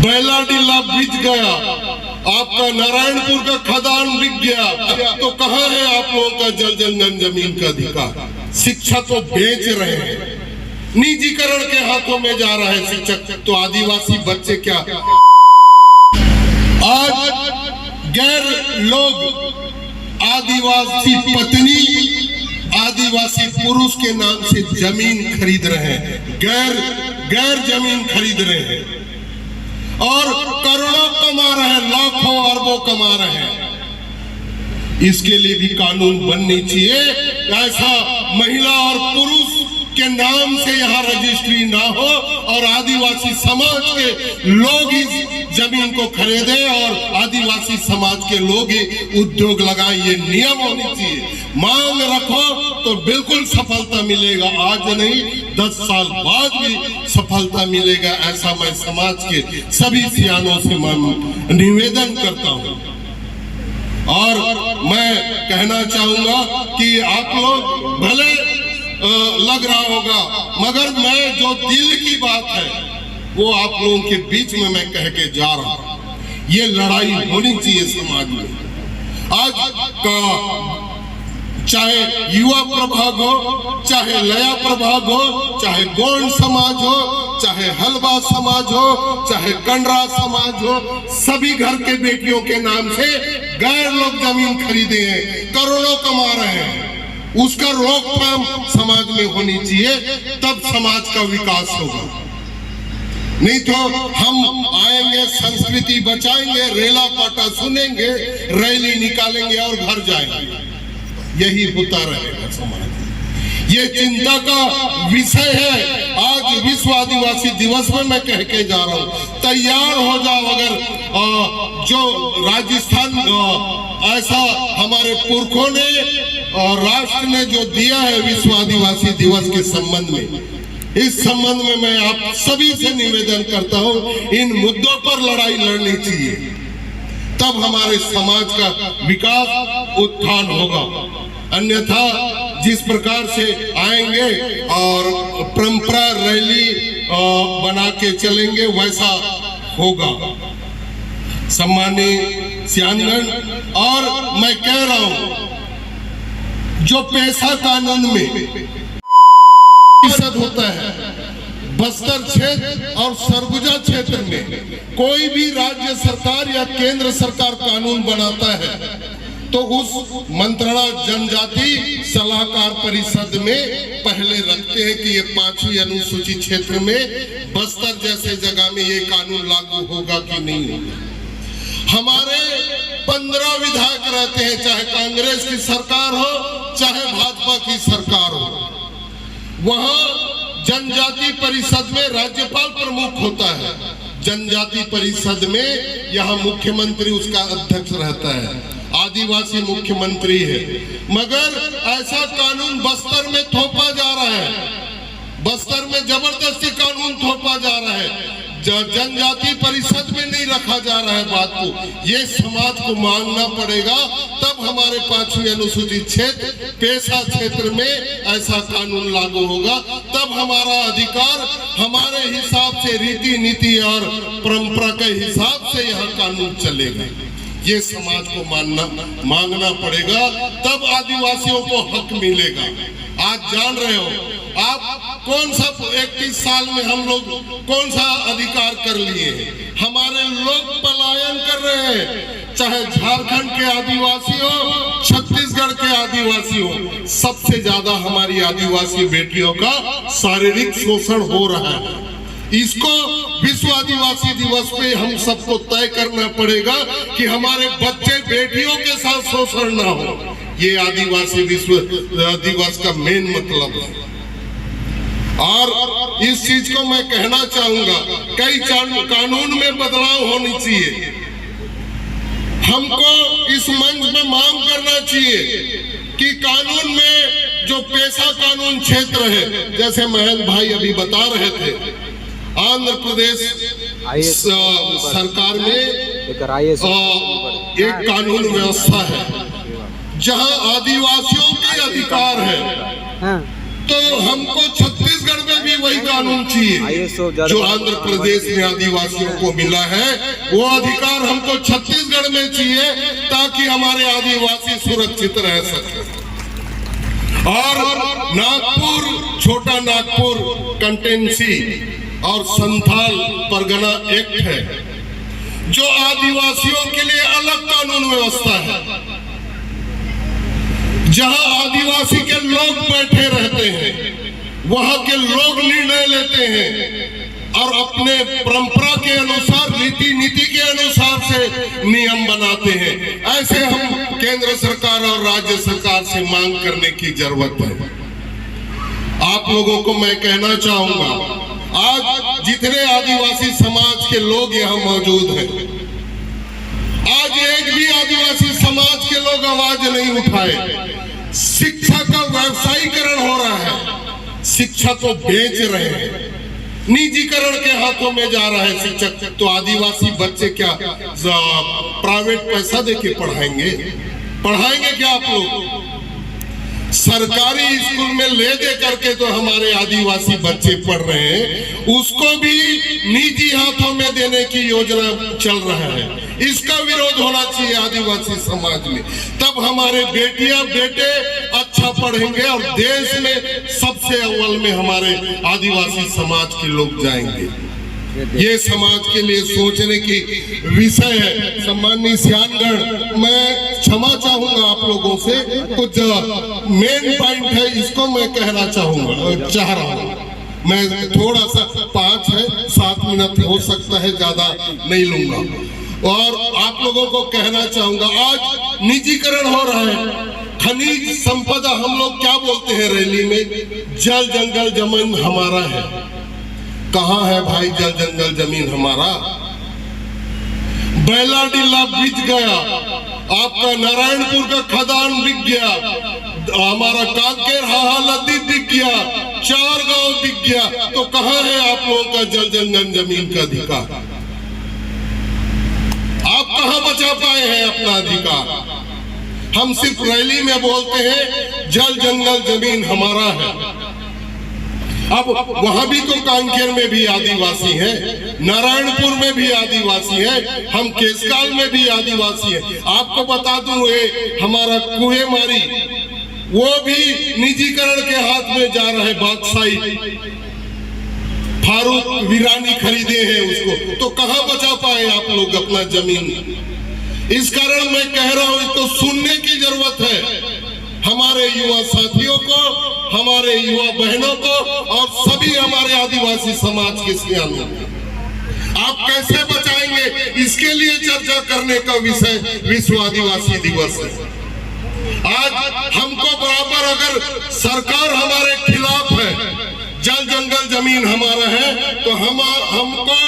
बैलाडीला बिक गया, आपका नारायणपुर का खदान बिक गया, तो कहाँ है आप लोगों का जल जंगल जमीन का अधिकार? शिक्षा तो बेच रहे हैं, निजीकरण के हाथों में जा रहा है शिक्षक, तो आदिवासी बच्चे क्या? आज गैर लोग आदिवासी पत्नी, आदिवासी पुरुष के नाम से जमीन खरीद रहे हैं, गैर जमीन खरीद रहे हैं और करोड़ों कमा रहे हैं, लाखों अरबों कमा रहे हैं। इसके लिए भी कानून बननी चाहिए, ऐसा महिला और पुरुष के नाम से यहाँ रजिस्ट्री ना हो और आदिवासी समाज के लोग इस जमीन को खरीदे और आदिवासी समाज के लोग ही उद्योग लगाए। ये नियम होनी चाहिए। मांग रखो तो बिल्कुल सफलता मिलेगा, आज नहीं 10 साल बाद भी सफलता मिलेगा, ऐसा मैं समाज के सभी सियानों से निवेदन करता हूँ। और मैं कहना चाहूंगा कि आप लोग भले लग रहा होगा, मगर मैं जो दिल की बात है वो आप लोगों के बीच में मैं कह के जा रहा हूं। ये लड़ाई होनी चाहिए समाज में। आज का चाहे युवा प्रभाग हो, चाहे लया प्रभाग हो, चाहे गोंड समाज हो, चाहे हलवा समाज हो, चाहे कंडरा समाज हो, सभी घर के बेटियों के नाम से गैर लोग जमीन खरीदे हैं, करोड़ों कमा रहे हैं। उसका रोकथाम समाज में होनी चाहिए, तब समाज का विकास होगा। नहीं तो हम आएंगे, संस्कृति बचाएंगे, रेला पाटा सुनेंगे, रैली निकालेंगे और घर जाएंगे। यही होता रहेगा समाज। ये चिंता का विषय है। आज विश्व आदिवासी दिवस में मैं कह के जा रहा हूँ, तैयार हो जाओ। अगर जो राजस्थान ऐसा हमारे पुरखों ने और राष्ट्र ने जो दिया है विश्व आदिवासी दिवस के संबंध में, इस संबंध में मैं आप सभी से निवेदन करता हूँ, इन मुद्दों पर लड़ाई लड़नी चाहिए, तब हमारे समाज का विकास उत्थान होगा। अन्यथा जिस प्रकार से आएंगे और परंपरा रैली बना के चलेंगे वैसा होगा। सम्मानीय सियानगण, और मैं कह रहा हूं, जो पैसा कानून में होता है, बस्तर क्षेत्र और सरगुजा क्षेत्र में कोई भी राज्य सरकार या केंद्र सरकार कानून बनाता है तो उस मंत्रणा जनजाति सलाहकार परिषद में पहले रखते हैं कि ये 5वीं अनुसूचित क्षेत्र में बस्तर जैसे जगह में ये कानून लागू होगा कि नहीं होगा। हमारे 15 विधायक रहते हैं, चाहे कांग्रेस की सरकार हो चाहे भाजपा की सरकार हो। वहां जनजाति परिषद में राज्यपाल प्रमुख होता है, जनजाति परिषद में यहाँ मुख्यमंत्री उसका अध्यक्ष रहता है, आदिवासी मुख्यमंत्री है। मगर ऐसा कानून बस्तर में थोपा जा रहा है, बस्तर में जबरदस्ती कानून थोपा जा रहा है, जनजाति परिषद में नहीं रखा जा रहा है बात को। ये समाज को मांगना पड़ेगा, तब हमारे 5वीं अनुसूचित क्षेत्र पेशा क्षेत्र में ऐसा कानून लागू होगा, तब हमारा अधिकार हमारे हिसाब से रीति नीति और परंपरा के हिसाब से यहाँ कानून चलेगा। ये समाज को मांगना पड़ेगा, तब आदिवासियों को हक मिलेगा। आज जान रहे हो आप, कौन सा 31 साल में हम लोग कौन सा अधिकार कर लिए? हमारे लोग पलायन कर रहे हैं, चाहे झारखंड के आदिवासी हो, छत्तीसगढ़ के आदिवासी हो, सबसे ज्यादा हमारी आदिवासी बेटियों का शारीरिक शोषण हो रहा है। इसको विश्व आदिवासी दिवस पे हम सबको तय करना पड़ेगा कि हमारे बच्चे बेटियों के साथ शोषण ना हो। ये आदिवासी विश्व दिवस का मेन मतलब है। और इस चीज को मैं कहना चाहूंगा, कई कानून में बदलाव होनी चाहिए। हमको इस मंच में मांग करना चाहिए कि कानून में जो पेशा कानून क्षेत्र है, जैसे महेंद्र भाई अभी बता रहे थे, आंध्र प्रदेश सरकार में एक कानून व्यवस्था है जहां आदिवासियों के अधिकार है, तो हमको छत्तीसगढ़ में भी वही कानून चाहिए जो आंध्र प्रदेश में आदिवासियों को मिला है। वो अधिकार हमको छत्तीसगढ़ में चाहिए ताकि हमारे आदिवासी सुरक्षित रह सके। और नागपुर, छोटा नागपुर कंटेंसी और संथाल परगना एक्ट है जो आदिवासियों के लिए अलग कानून व्यवस्था है, जहां आदिवासी के लोग बैठे रहते हैं, वहां के लोग निर्णय लेते हैं और अपने परंपरा के अनुसार, रीति नीति के अनुसार से नियम बनाते हैं। ऐसे हम केंद्र सरकार और राज्य सरकार से मांग करने की जरूरत है। आप लोगों को मैं कहना चाहूंगा, आज जितने आदिवासी समाज के लोग यहाँ मौजूद हैं, आज एक भी आदिवासी समाज के लोग आवाज नहीं उठाए। शिक्षा का व्यवसायीकरण हो रहा है, शिक्षा को बेच रहे हैं, निजीकरण के हाथों में जा रहा है शिक्षक। तो आदिवासी बच्चे क्या प्राइवेट पैसा देके पढ़ाएंगे क्या आप लोग? सरकारी स्कूल में ले दे करके तो हमारे आदिवासी बच्चे पढ़ रहे हैं, उसको भी निजी हाथों में देने की योजना चल रहा है। इसका विरोध होना चाहिए आदिवासी समाज में, तब हमारे बेटियां बेटे अच्छा पढ़ेंगे और देश में सबसे अव्वल में हमारे आदिवासी समाज के लोग जाएंगे। ये समाज के लिए सोचने की विषय है। सम्माननीय सियानगढ़, मैं क्षमा चाहूंगा आप लोगों से, कुछ मेन पॉइंट है इसको मैं कहना चाह रहा हूँ। मैं थोड़ा सा 5 है 7 मिनट हो सकता है, ज्यादा नहीं लूंगा। और आप लोगों को कहना चाहूंगा, आज निजीकरण हो रहा है। खनिज संपदा, हम लोग क्या बोलते हैं रैली में, जल जंगल जमीन हमारा है। कहाँ है भाई जल जंगल जमीन हमारा? बैलाडीला बिक गया, आपका नारायणपुर का खदान बिक गया, हमारा कांकेर हाहालदी बिक गया, 4 गांव बिक गया। तो कहाँ है आप लोगों का जल जंगल जमीन का अधिकार? आप कहाँ बचा पाए हैं अपना अधिकार? हम सिर्फ रैली में बोलते हैं जल जंगल जमीन हमारा है। अब वहां भी तो कांकेर में भी आदिवासी हैं, नारायणपुर में भी आदिवासी हैं, हम केसकाल में भी आदिवासी हैं। आपको बता दूं, ये हमारा कुएमारी वो भी निजीकरण के हाथ में जा रहा है। बादशाही फारूक वीरानी खरीदे हैं उसको, तो कहां बचा पाए आप लोग अपना जमीन? इस कारण मैं कह रहा हूं, इसको सुनने की जरूरत है हमारे युवा साथियों को, हमारे युवा बहनों को और सभी हमारे आदिवासी समाज के सियानों को। आप कैसे बचाएंगे, इसके लिए चर्चा करने का विषय विश्व आदिवासी दिवस है। आज हमको बराबर, अगर सरकार हमारे खिलाफ है, जल जंगल जमीन हमारा है, तो हमको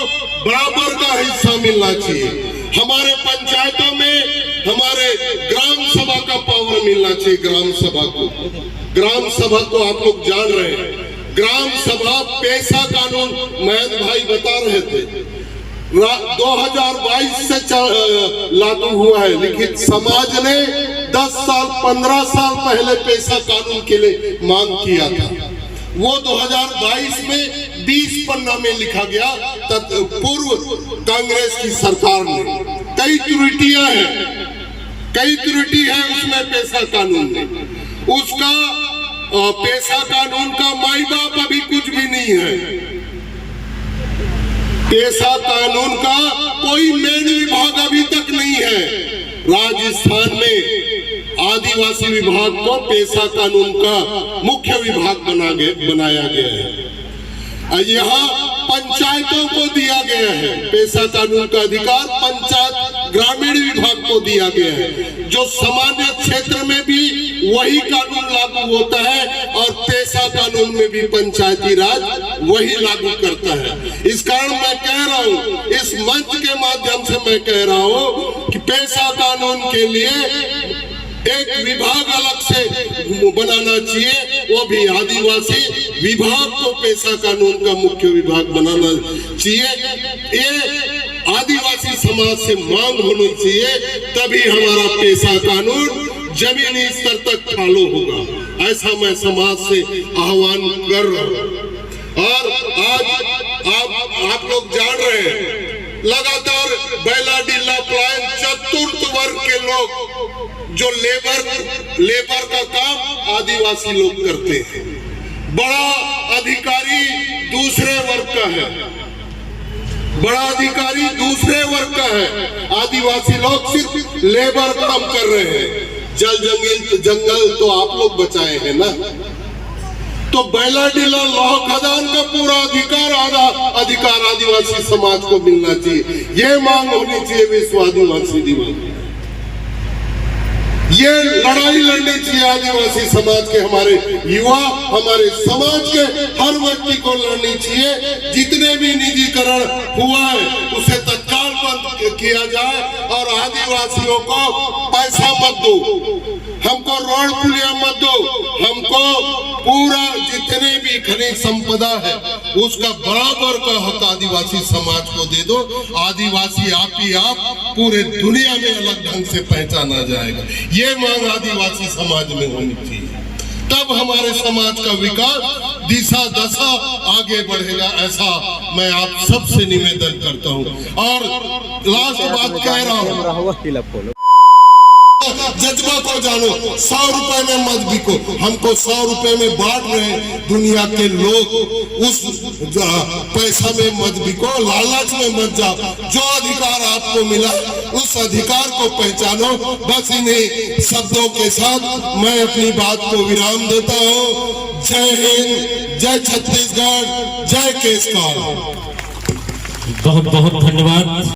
बराबर का हिस्सा मिलना चाहिए। हमारे पंचायतों में हमारे ग्राम सभा का पावर मिलना चाहिए। ग्राम सभा तो आप लोग जान रहे हैं, ग्राम सभा पैसा कानून महेंद्र भाई बता रहे थे 2022 से लागू हुआ है, लेकिन समाज ने 10 साल 15 साल पहले पैसा कानून के लिए मांग किया था। वो 2022 में 20 पन्ना में लिखा गया, पूर्व कांग्रेस की सरकार ने। कई त्रुटि है उसमें पैसा कानून में। उसका पैसा कानून का माई बाप अभी कुछ भी नहीं है। पैसा कानून का कोई मेन विभाग अभी तक नहीं है। राजस्थान में आदिवासी विभाग को पैसा कानून का मुख्य विभाग बनाया गया है। यहाँ पंचायतों को दिया गया है पैसा कानून का अधिकार, पंचायत ग्रामीण विभाग को दिया गया है। जो सामान्य क्षेत्र में भी वही कानून लागू होता है और पैसा कानून में भी पंचायती राज वही लागू करता है। इस कारण मैं कह रहा हूँ, इस मंच के माध्यम से मैं कह रहा हूँ कि पैसा कानून के लिए एक विभाग अलग से बनाना चाहिए, वो भी आदिवासी विभाग को पैसा कानून का मुख्य विभाग बनाना चाहिए। ये आदिवासी समाज से मांग होनी चाहिए, तभी हमारा पैसा कानून जमीनी स्तर तक फॉलो होगा। ऐसा मैं समाज से आह्वान कर रहा हूँ। और आज आप लोग जान रहे हैं, लगातार बैलाडीला प्लान चतुर्थ वर्ग के लोग जो लेबर का काम आदिवासी लोग करते हैं। बड़ा अधिकारी दूसरे वर्ग का है, बड़ा अधिकारी दूसरे वर्ग का है। आदिवासी लोग सिर्फ लेबर काम कर रहे हैं। जंगल तो आप लोग बचाए हैं ना, तो बैलाडीला लौह खदान का पूरा अधिकार आदिवासी समाज को मिलना चाहिए। ये मांग होनी चाहिए विश्व आदिवासी दिवस। ये लड़ाई लड़नी चाहिए आदिवासी समाज के, हमारे युवा, हमारे समाज के हर व्यक्ति को लड़नी चाहिए। जितने भी निजीकरण हुआ है उसे तत्काल बंद किया जाए और आदिवासियों को पैसा मत दो, हमको रोड पुलिया मत दो, हमको पूरा जितने भी खनिज संपदा है उसका बराबर का हक आदिवासी समाज को दे दो। आदिवासी आप ही आप पूरे दुनिया में अलग ढंग से पहचाना जाएगा। ये मांग आदिवासी समाज में होनी चाहिए, तब हमारे समाज का विकास दिशा दशा आगे बढ़ेगा। ऐसा मैं आप सबसे निवेदन करता हूँ। और लास्ट बात कह रहा हूँ, जज्बा को जानो, 100 रुपए में मत बिको। हमको 100 रुपए में बांट रहे हैं दुनिया के लोग, उस पैसा में मत बिको, लालच में मत जाओ। जो अधिकार आपको मिला उस अधिकार को पहचानो। बस इन्हीं शब्दों के साथ मैं अपनी बात को विराम देता हूँ। जय हिंद, जय छत्तीसगढ़, जय केसकाल। बहुत बहुत धन्यवाद।